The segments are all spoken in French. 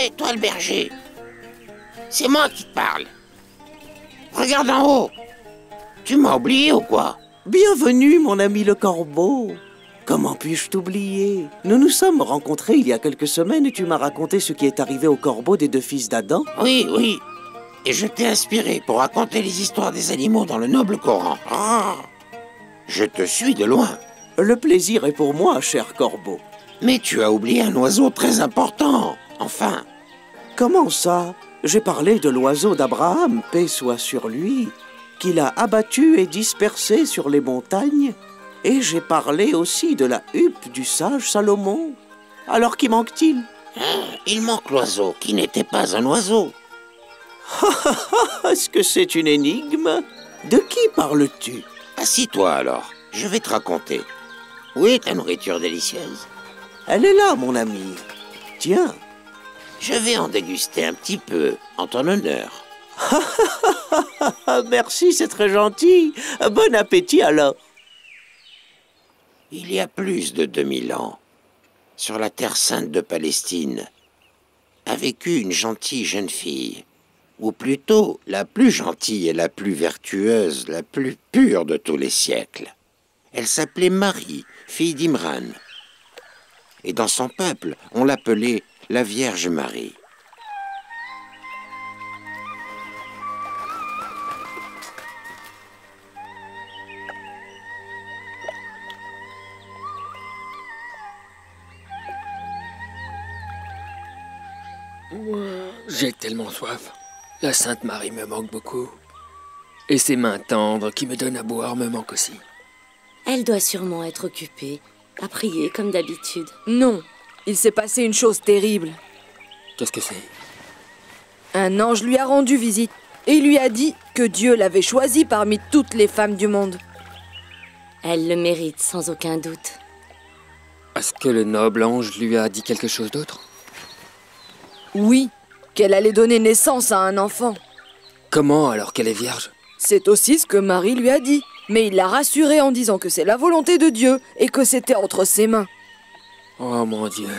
Hé, toi le berger! C'est moi qui te parle! Regarde en haut! Tu m'as oublié ou quoi? Bienvenue, mon ami le corbeau. Comment puis-je t'oublier? Nous nous sommes rencontrés il y a quelques semaines et tu m'as raconté ce qui est arrivé au corbeau des deux fils d'Adam. Oui, oui. Et je t'ai inspiré pour raconter les histoires des animaux dans le noble Coran. Ah, je te suis de loin. Le plaisir est pour moi, cher corbeau. Mais tu as oublié un oiseau très important. Enfin. Comment ça? J'ai parlé de l'oiseau d'Abraham, paix soit sur lui, qu'il a abattu et dispersé sur les montagnes. Et j'ai parlé aussi de la huppe du sage Salomon. Alors qui manque-t-il? Il manque l'oiseau, qui n'était pas un oiseau. Est-ce que c'est une énigme? De qui parles-tu? Assis-toi alors, je vais te raconter. Où est ta nourriture délicieuse? Elle est là, mon ami. Tiens. Je vais en déguster un petit peu, en ton honneur. Merci, c'est très gentil. Bon appétit alors. Il y a plus de 2000 ans, sur la terre sainte de Palestine, a vécu une gentille jeune fille, ou plutôt la plus gentille et la plus vertueuse, la plus pure de tous les siècles. Elle s'appelait Marie, fille d'Imran. Et dans son peuple, on l'appelait la Vierge Marie. J'ai tellement soif. La Sainte Marie me manque beaucoup. Et ses mains tendres qui me donnent à boire me manquent aussi. Elle doit sûrement être occupée, à prier comme d'habitude. Non, il s'est passé une chose terrible. Qu'est-ce que c'est? Un ange lui a rendu visite et il lui a dit que Dieu l'avait choisie parmi toutes les femmes du monde. Elle le mérite sans aucun doute. Est-ce que le noble ange lui a dit quelque chose d'autre? Oui, qu'elle allait donner naissance à un enfant. Comment alors qu'elle est vierge? C'est aussi ce que Marie lui a dit. Mais il l'a rassurée en disant que c'est la volonté de Dieu et que c'était entre ses mains. Oh mon Dieu,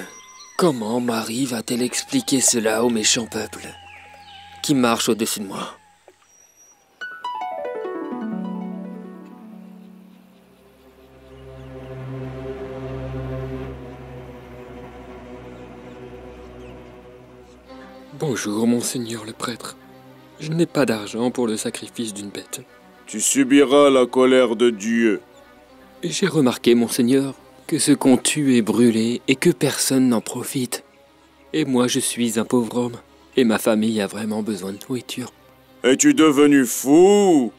comment Marie va-t-elle expliquer cela au méchant peuple qui marche au-dessus de moi? Bonjour, monseigneur le prêtre. Je n'ai pas d'argent pour le sacrifice d'une bête. Tu subiras la colère de Dieu. J'ai remarqué, monseigneur, que ce qu'on tue est brûlé et que personne n'en profite. Et moi, je suis un pauvre homme, et ma famille a vraiment besoin de nourriture. Es-tu devenu fou?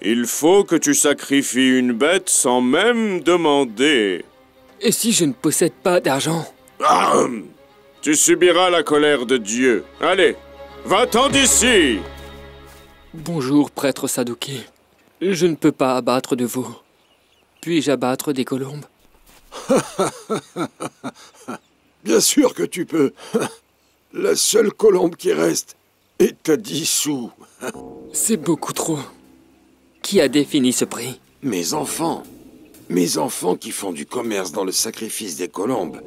Il faut que tu sacrifies une bête sans même demander. Et si je ne possède pas d'argent? Tu subiras la colère de Dieu. Allez, va-t'en d'ici! Bonjour, prêtre Sadouké. Je ne peux pas abattre de veau. Puis-je abattre des colombes? Bien sûr que tu peux. La seule colombe qui reste est à 10 sous. C'est beaucoup trop. Qui a défini ce prix? Mes enfants qui font du commerce dans le sacrifice des colombes.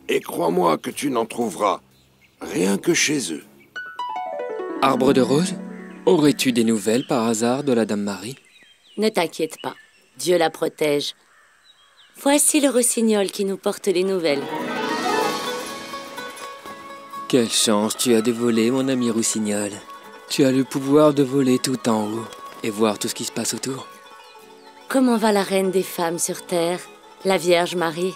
Et crois-moi que tu n'en trouveras rien que chez eux. Arbre de rose? Aurais-tu des nouvelles par hasard de la Dame Marie? Ne t'inquiète pas, Dieu la protège. Voici le rossignol qui nous porte les nouvelles. Quelle chance tu as de voler, mon ami Roussignol. Tu as le pouvoir de voler tout en haut et voir tout ce qui se passe autour. Comment va la reine des femmes sur terre, la Vierge Marie?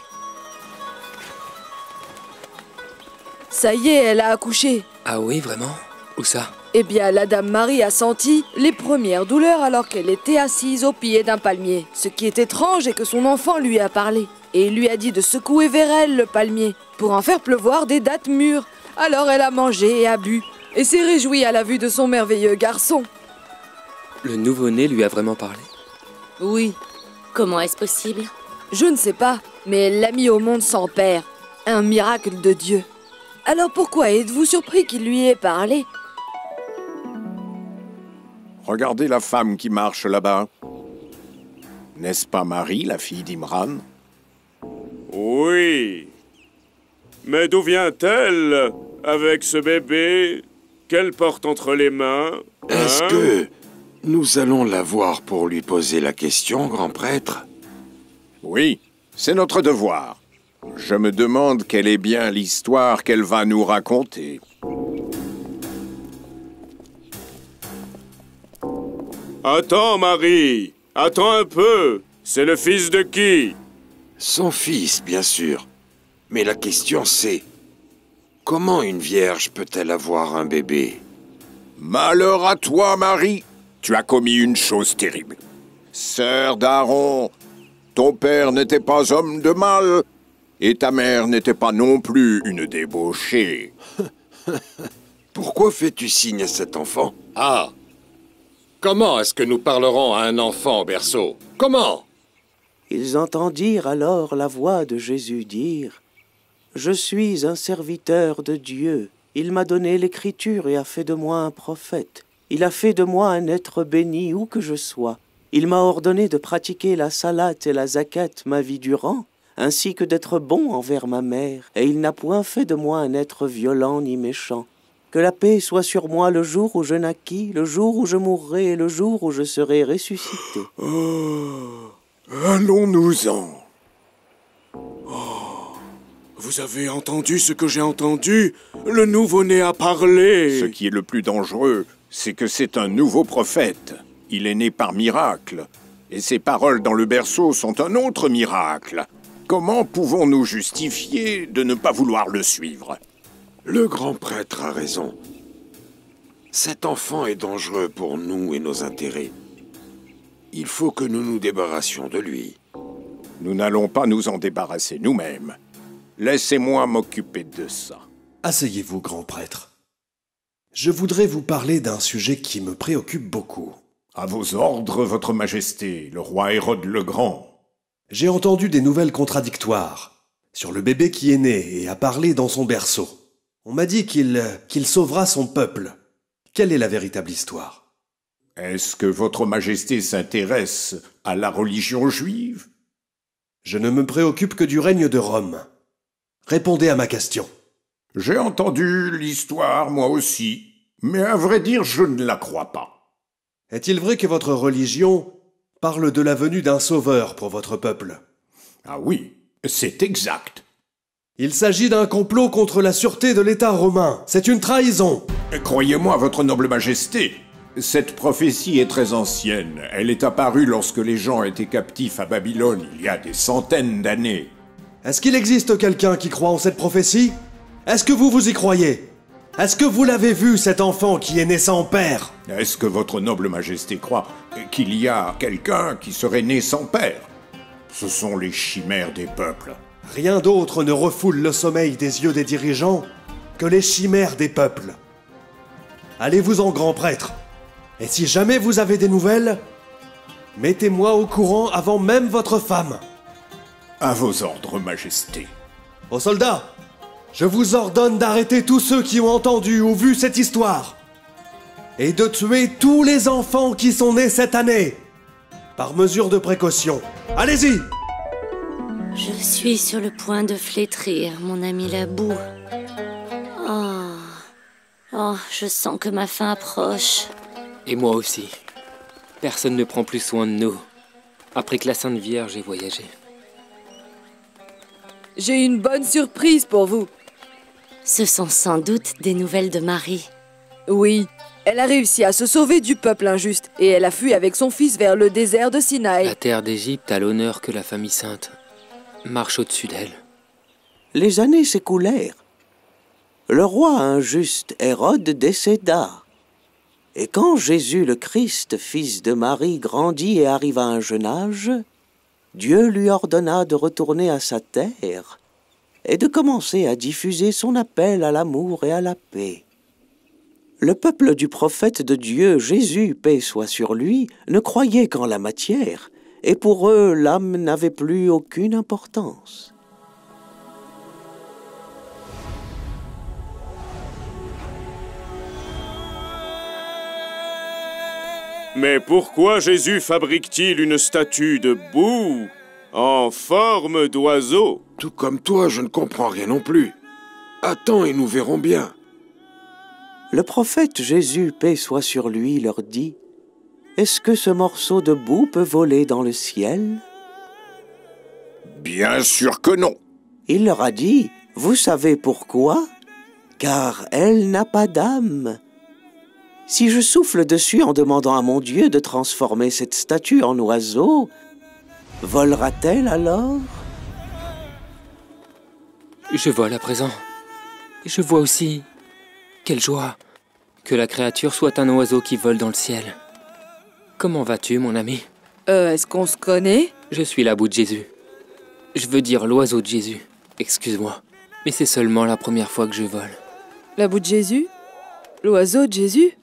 Ça y est, elle a accouché. Ah oui, vraiment? Où ça? Eh bien, la Dame Marie a senti les premières douleurs alors qu'elle était assise au pied d'un palmier. Ce qui est étrange est que son enfant lui a parlé. Et il lui a dit de secouer vers elle le palmier pour en faire pleuvoir des dattes mûres. Alors elle a mangé et a bu et s'est réjouie à la vue de son merveilleux garçon. Le nouveau-né lui a vraiment parlé? Oui. Comment est-ce possible? Je ne sais pas, mais elle l'a mis au monde sans père. Un miracle de Dieu. Alors pourquoi êtes-vous surpris qu'il lui ait parlé? Regardez la femme qui marche là-bas. N'est-ce pas Marie, la fille d'Imran? Oui. Mais d'où vient-elle? avec ce bébé qu'elle porte entre les mains? Est-ce que nous allons la voir pour lui poser la question, grand prêtre? Oui, c'est notre devoir. Je me demande quelle est bien l'histoire qu'elle va nous raconter. Attends, Marie! Attends un peu! C'est le fils de qui? Son fils, bien sûr. Mais la question c'est... Comment une vierge peut-elle avoir un bébé? Malheur à toi, Marie! Tu as commis une chose terrible. Sœur d'Aaron, ton père n'était pas homme de mal, et ta mère n'était pas non plus une débauchée. Pourquoi fais-tu signe à cet enfant? Ah! Comment est-ce que nous parlerons à un enfant au berceau? Comment? Ils entendirent alors la voix de Jésus dire « Je suis un serviteur de Dieu. Il m'a donné l'écriture et a fait de moi un prophète. Il a fait de moi un être béni où que je sois. Il m'a ordonné de pratiquer la salate et la zakat ma vie durant, ainsi que d'être bon envers ma mère, et il n'a point fait de moi un être violent ni méchant. Que la paix soit sur moi le jour où je naquis, le jour où je mourrai et le jour où je serai ressuscité. » Allons-nous-en. Vous avez entendu ce que j'ai entendu? Le nouveau-né a parlé! Ce qui est le plus dangereux, c'est que c'est un nouveau prophète. Il est né par miracle. Et ses paroles dans le berceau sont un autre miracle. Comment pouvons-nous justifier de ne pas vouloir le suivre? Le grand prêtre a raison. Cet enfant est dangereux pour nous et nos intérêts. Il faut que nous nous débarrassions de lui. Nous n'allons pas nous en débarrasser nous-mêmes. Laissez-moi m'occuper de ça. Asseyez-vous, grand prêtre. Je voudrais vous parler d'un sujet qui me préoccupe beaucoup. À vos ordres, votre majesté, le roi Hérode le Grand. J'ai entendu des nouvelles contradictoires sur le bébé qui est né et a parlé dans son berceau. On m'a dit qu'il sauvera son peuple. Quelle est la véritable histoire? Est-ce que votre majesté s'intéresse à la religion juive? Je ne me préoccupe que du règne de Rome. Répondez à ma question. J'ai entendu l'histoire, moi aussi, mais à vrai dire, je ne la crois pas. Est-il vrai que votre religion parle de la venue d'un sauveur pour votre peuple? Ah oui, c'est exact. Il s'agit d'un complot contre la sûreté de l'État romain. C'est une trahison. Croyez-moi, votre noble majesté, cette prophétie est très ancienne. Elle est apparue lorsque les gens étaient captifs à Babylone il y a des centaines d'années. Est-ce qu'il existe quelqu'un qui croit en cette prophétie? Est-ce que vous y croyez? Est-ce que vous l'avez vu, cet enfant qui est né sans père? Est-ce que votre noble majesté croit qu'il y a quelqu'un qui serait né sans père? Ce sont les chimères des peuples. Rien d'autre ne refoule le sommeil des yeux des dirigeants que les chimères des peuples. Allez-vous-en, grand prêtre. Et si jamais vous avez des nouvelles, mettez-moi au courant avant même votre femme. À vos ordres, majesté. Aux soldats, je vous ordonne d'arrêter tous ceux qui ont entendu ou vu cette histoire et de tuer tous les enfants qui sont nés cette année, par mesure de précaution. Allez-y! Je suis sur le point de flétrir, mon ami Labou. Oh, je sens que ma fin approche. Et moi aussi. Personne ne prend plus soin de nous, après que la Sainte Vierge ait voyagé. J'ai une bonne surprise pour vous. Ce sont sans doute des nouvelles de Marie. Oui, elle a réussi à se sauver du peuple injuste et elle a fui avec son fils vers le désert de Sinaï. La terre d'Égypte a l'honneur que la famille sainte marche au-dessus d'elle. Les années s'écoulèrent. Le roi injuste Hérode décéda. Et quand Jésus le Christ, fils de Marie, grandit et arriva à un jeune âge, Dieu lui ordonna de retourner à sa terre et de commencer à diffuser son appel à l'amour et à la paix. Le peuple du prophète de Dieu, Jésus, paix soit sur lui, ne croyait qu'en la matière, et pour eux, l'âme n'avait plus aucune importance. Mais pourquoi Jésus fabrique-t-il une statue de boue en forme d'oiseau? Tout comme toi, je ne comprends rien non plus. Attends et nous verrons bien. Le prophète Jésus, paix soit sur lui, leur dit, « Est-ce que ce morceau de boue peut voler dans le ciel ?» Bien sûr que non. Il leur a dit, « Vous savez pourquoi? Car elle n'a pas d'âme. Si je souffle dessus en demandant à mon Dieu de transformer cette statue en oiseau, volera-t-elle alors ?» Je vole à présent. Je vois aussi, quelle joie, que la créature soit un oiseau qui vole dans le ciel. Comment vas-tu, mon ami? Est-ce qu'on se connaît? Je suis la boue de Jésus. Je veux dire l'oiseau de Jésus. Excuse-moi, mais c'est seulement la première fois que je vole. La boue de Jésus? L'oiseau de Jésus?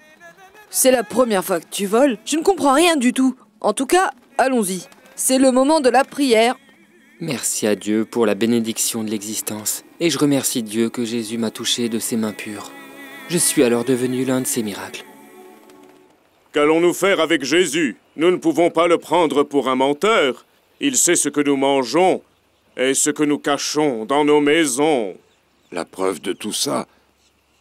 C'est la première fois que tu voles? Je ne comprends rien du tout. En tout cas, allons-y. C'est le moment de la prière. Merci à Dieu pour la bénédiction de l'existence. Et je remercie Dieu que Jésus m'a touché de ses mains pures. Je suis alors devenu l'un de ses miracles. Qu'allons-nous faire avec Jésus? Nous ne pouvons pas le prendre pour un menteur. Il sait ce que nous mangeons et ce que nous cachons dans nos maisons. La preuve de tout ça,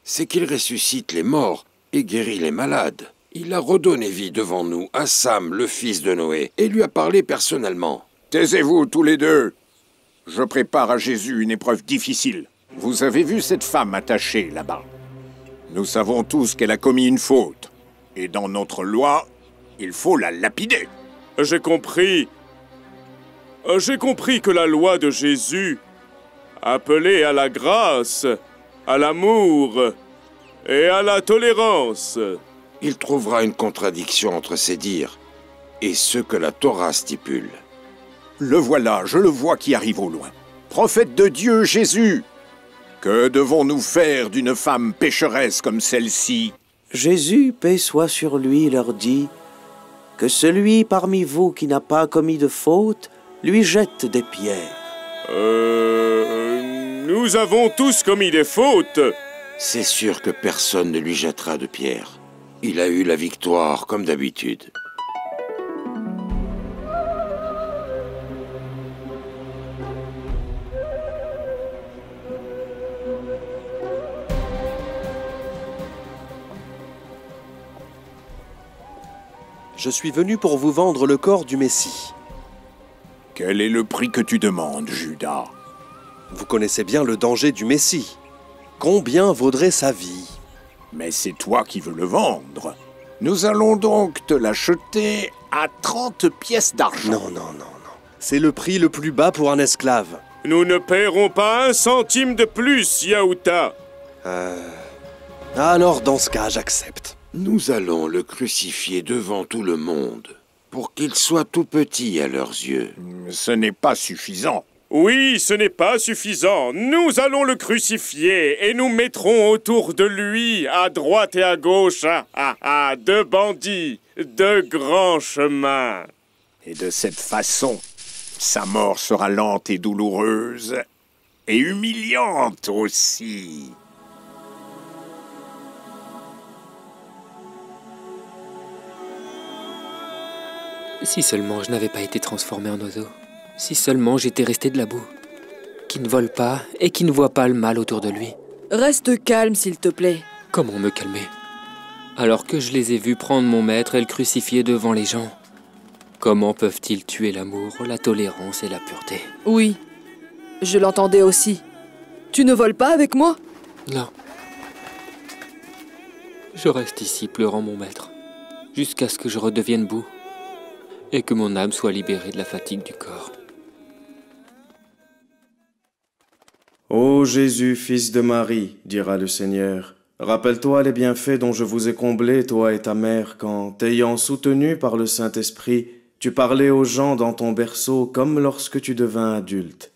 c'est qu'il ressuscite les morts et guérit les malades. Il a redonné vie devant nous à Sam, le fils de Noé, et lui a parlé personnellement. Taisez-vous tous les deux. Je prépare à Jésus une épreuve difficile. Vous avez vu cette femme attachée là-bas? Nous savons tous qu'elle a commis une faute. Et dans notre loi, il faut la lapider. J'ai compris que la loi de Jésus appelait à la grâce, à l'amour et à la tolérance. Il trouvera une contradiction entre ces dires et ce que la Torah stipule. Le voilà, je le vois qui arrive au loin. Prophète de Dieu, Jésus! Que devons-nous faire d'une femme pécheresse comme celle-ci? Jésus, paix soit sur lui, leur dit, « Que celui parmi vous qui n'a pas commis de faute, lui jette des pierres. » Nous avons tous commis des fautes. C'est sûr que personne ne lui jettera de pierre. Il a eu la victoire, comme d'habitude. Je suis venu pour vous vendre le corps du Messie. Quel est le prix que tu demandes, Judas? Vous connaissez bien le danger du Messie. Combien vaudrait sa vie? Mais c'est toi qui veux le vendre. Nous allons donc te l'acheter à 30 pièces d'argent. Non, non, non, non. C'est le prix le plus bas pour un esclave. Nous ne paierons pas un centime de plus, Yahuta. Alors, dans ce cas, j'accepte. Nous allons le crucifier devant tout le monde, pour qu'il soit tout petit à leurs yeux. Ce n'est pas suffisant. Oui, ce n'est pas suffisant. Nous allons le crucifier et nous mettrons autour de lui, à droite et à gauche, deux bandits, de grands chemins. Et de cette façon, sa mort sera lente et douloureuse, et humiliante aussi. Si seulement je n'avais pas été transformé en oiseau. Si seulement j'étais resté de la boue. Qui ne vole pas et qui ne voit pas le mal autour de lui. Reste calme, s'il te plaît. Comment me calmer? Alors que je les ai vus prendre mon maître et le crucifier devant les gens. Comment peuvent-ils tuer l'amour, la tolérance et la pureté? Oui, je l'entendais aussi. Tu ne voles pas avec moi? Non. Je reste ici pleurant mon maître, jusqu'à ce que je redevienne boue. Et que mon âme soit libérée de la fatigue du corps. Ô Jésus, fils de Marie, dira le Seigneur, rappelle-toi les bienfaits dont je vous ai comblés, toi et ta mère, quand, t'ayant soutenu par le Saint-Esprit, tu parlais aux gens dans ton berceau comme lorsque tu devins adulte.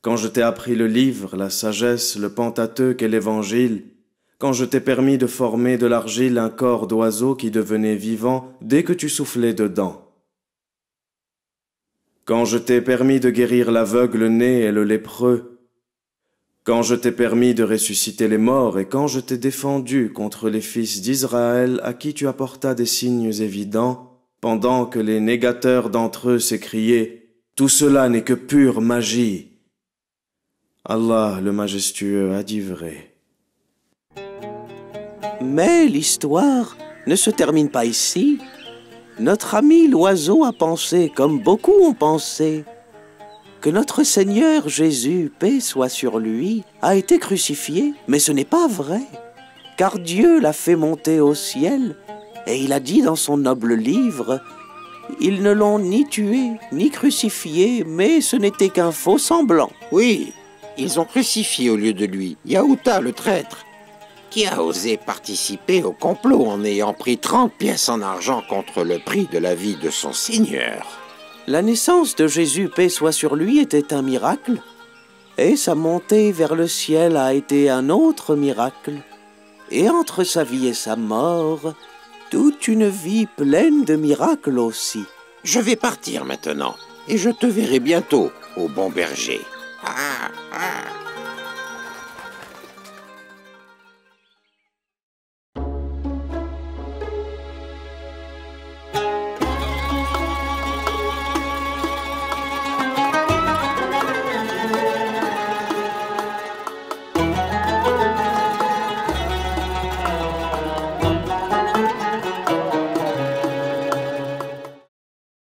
Quand je t'ai appris le livre, la sagesse, le Pentateuque et l'Évangile, quand je t'ai permis de former de l'argile un corps d'oiseau qui devenait vivant dès que tu soufflais dedans. Quand je t'ai permis de guérir l'aveugle né et le lépreux, quand je t'ai permis de ressusciter les morts et quand je t'ai défendu contre les fils d'Israël à qui tu apportas des signes évidents, pendant que les négateurs d'entre eux s'écriaient « Tout cela n'est que pure magie ». Allah le majestueux a dit vrai. Mais l'histoire ne se termine pas ici. Notre ami l'oiseau a pensé, comme beaucoup ont pensé, que notre Seigneur Jésus, paix soit sur lui, a été crucifié. Mais ce n'est pas vrai, car Dieu l'a fait monter au ciel, et il a dit dans son noble livre, « Ils ne l'ont ni tué, ni crucifié, mais ce n'était qu'un faux semblant. » Oui, ils ont crucifié au lieu de lui Yahuta le traître, qui a osé participer au complot en ayant pris 30 pièces en argent contre le prix de la vie de son Seigneur. La naissance de Jésus, paix soit sur lui, était un miracle, et sa montée vers le ciel a été un autre miracle. Et entre sa vie et sa mort, toute une vie pleine de miracles aussi. Je vais partir maintenant, et je te verrai bientôt, au bon berger.